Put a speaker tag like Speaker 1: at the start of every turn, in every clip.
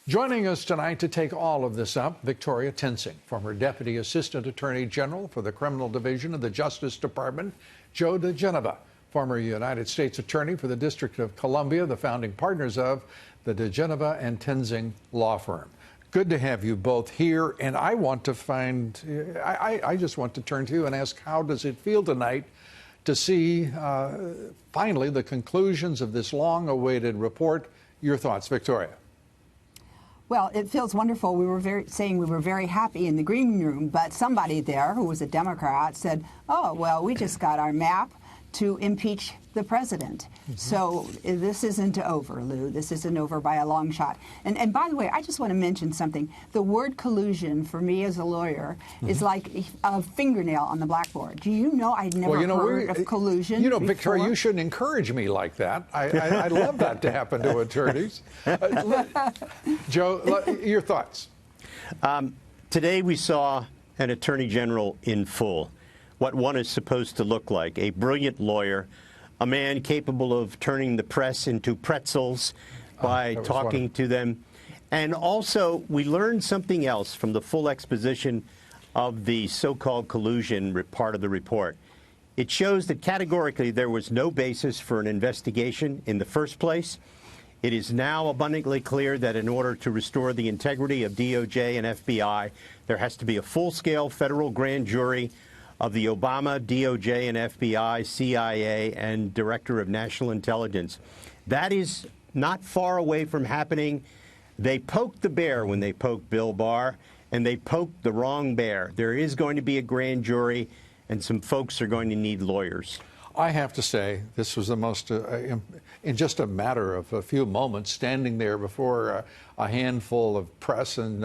Speaker 1: Joining us tonight to take all of this up, Victoria Toensing, former Deputy Assistant Attorney General for the Criminal Division of the Justice Department, Joe diGenova, former United States Attorney for the District of Columbia, the founding partners of the diGenova and Toensing law firm. Good to have you both here, and I just want to turn to you and ask, how does it feel tonight to see finally the conclusions of this long-awaited report? Your thoughts, Victoria?
Speaker 2: Well, it feels wonderful. We were very happy in the green room, but somebody there who was a Democrat said, "Oh, well, we just got our map to impeach the president." So this isn't over, Lou. This isn't over by a long shot. And by the way, I just want to mention something. The word collusion for me as a lawyer is like a fingernail on the blackboard. Do you know I'd never heard of collusion before?
Speaker 1: Victoria, you shouldn't encourage me like that. I love that to happen to attorneys. Joe, your thoughts?
Speaker 3: Today we saw an attorney general in full. What one is supposed to look like: a brilliant lawyer, a man capable of turning the press into pretzels by talking to them. And also, we learned something else from the full exposition of the so-called collusion part of the report. It shows that categorically there was no basis for an investigation in the first place. It is now abundantly clear that in order to restore the integrity of DOJ and FBI, there has to be a full-scale federal grand jury of the Obama, DOJ and FBI, CIA, and Director of National Intelligence. That is not far away from happening. They poked the bear when they poked Bill Barr, and they poked the wrong bear. There is going to be a grand jury, and some folks are going to need lawyers.
Speaker 1: I have to say, this was the most, in just a matter of a few moments, standing there before a handful of press in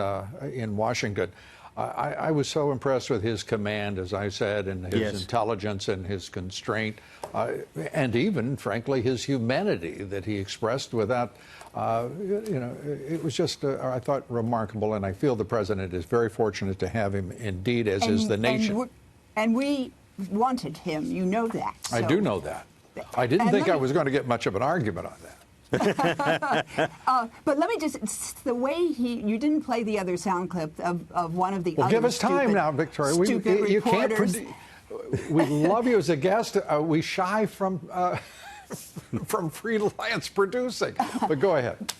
Speaker 1: Washington. I was so impressed with his command, as I said, and his intelligence and his constraint, and even, frankly, his humanity that he expressed without, it was just, I thought, remarkable. And I feel the president is very fortunate to have him, indeed, as is the nation.
Speaker 2: And we wanted him. You know that. So.
Speaker 1: I do know that. I didn't think I was going to get much of an argument on that.
Speaker 2: But let me just, the way you didn't play the other sound clip of one of the other
Speaker 1: give us time now, Victoria. You can't. We love you as a guest. We shy from freelance producing. But go ahead.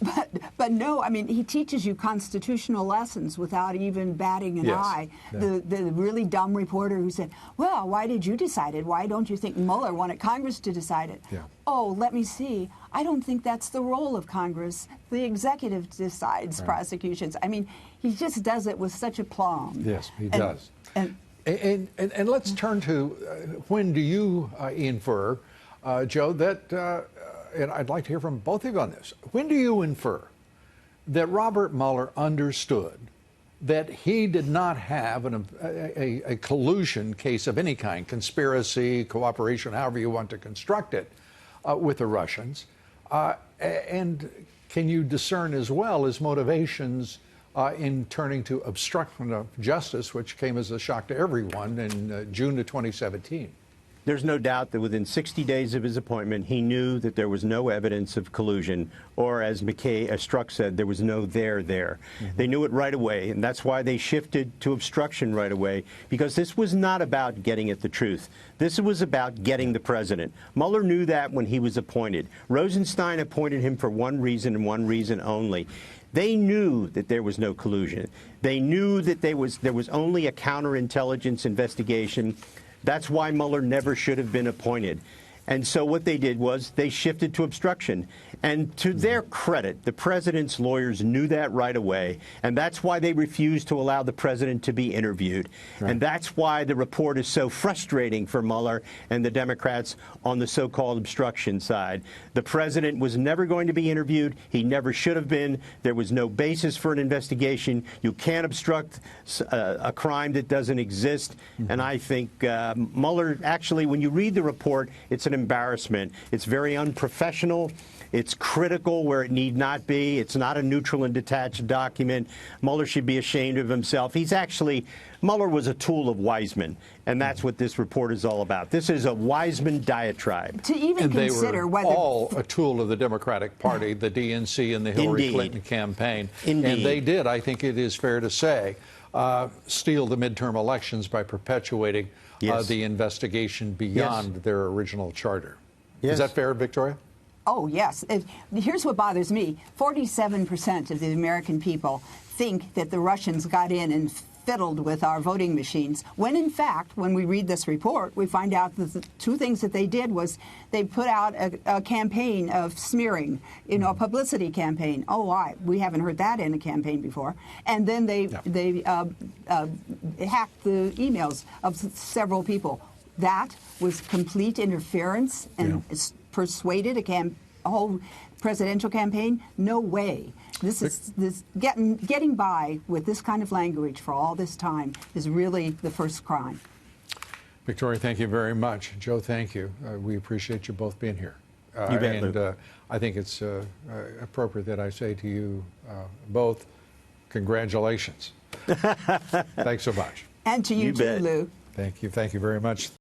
Speaker 2: But no, I mean, he teaches you constitutional lessons without even batting an eye. Yeah. The really dumb reporter who said, "Well, why did you decide it? Why don't you think Mueller wanted Congress to decide it?" Yeah. Oh, let me see. I don't think that's the role of Congress. The executive decides prosecutions. I mean, he just does it with such aplomb.
Speaker 1: Yes, he does. And let's turn to when do you infer, Joe, that, and I'd like to hear from both of you on this, when do you infer that Robert Mueller understood that he did not have a collusion case of any kind, conspiracy, cooperation, however you want to construct it, with the Russians? And can you discern as well his motivations in turning to obstruction of justice, which came as a shock to everyone in June of 2017?
Speaker 3: There's no doubt that within 60 days of his appointment, he knew that there was no evidence of collusion, or as Strzok said, there was no there. They knew it right away, and that's why they shifted to obstruction right away, because this was not about getting at the truth. This was about getting the president. Mueller knew that when he was appointed. Rosenstein appointed him for one reason and one reason only. They knew that there was no collusion. They knew that there was only a counterintelligence investigation. That's why Mueller never should have been appointed. And so what they did was they shifted to obstruction. And to their credit, the president's lawyers knew that right away. And that's why they refused to allow the president to be interviewed. Right. And that's why the report is so frustrating for Mueller and the Democrats on the so-called obstruction side. The president was never going to be interviewed. He never should have been. There was no basis for an investigation. You can't obstruct a crime that doesn't exist. And I think Mueller, actually, when you read the report, it's an embarrassment. It's very unprofessional. It's critical where it need not be. It's not a neutral and detached document. Mueller should be ashamed of himself. Mueller was a tool of Wiseman, and that's what this report is all about. This is a Wiseman diatribe.
Speaker 2: To even
Speaker 1: And they
Speaker 2: consider
Speaker 1: were
Speaker 2: whether
Speaker 1: all a tool of the Democratic Party, the DNC and the Hillary
Speaker 3: Indeed.
Speaker 1: Clinton campaign.
Speaker 3: Indeed.
Speaker 1: And they did, I think it is fair to say, steal the midterm elections by perpetuating
Speaker 3: Yes.
Speaker 1: the investigation beyond their original charter.
Speaker 3: Yes.
Speaker 1: Is that fair, Victoria?
Speaker 2: Oh, yes. Here's what bothers me. 47% of the American people think that the Russians got in and fiddled with our voting machines, when in fact, when we read this report, we find out that the two things that they did was they put out a campaign of smearing, a publicity campaign. Oh, we haven't heard that in a campaign before. And then they hacked the emails of several people. That was complete interference and persuaded a whole presidential campaign? No way. This getting by with this kind of language for all this time is really the first crime.
Speaker 1: Victoria, thank you very much. Joe, thank you. We appreciate you both being here.
Speaker 3: You bet,
Speaker 1: and
Speaker 3: Lou.
Speaker 1: I think it's appropriate that I say to you both, congratulations. Thanks so much.
Speaker 2: And to you,
Speaker 3: You
Speaker 2: too,
Speaker 3: bet.
Speaker 2: Lou.
Speaker 1: Thank you. Thank you very much.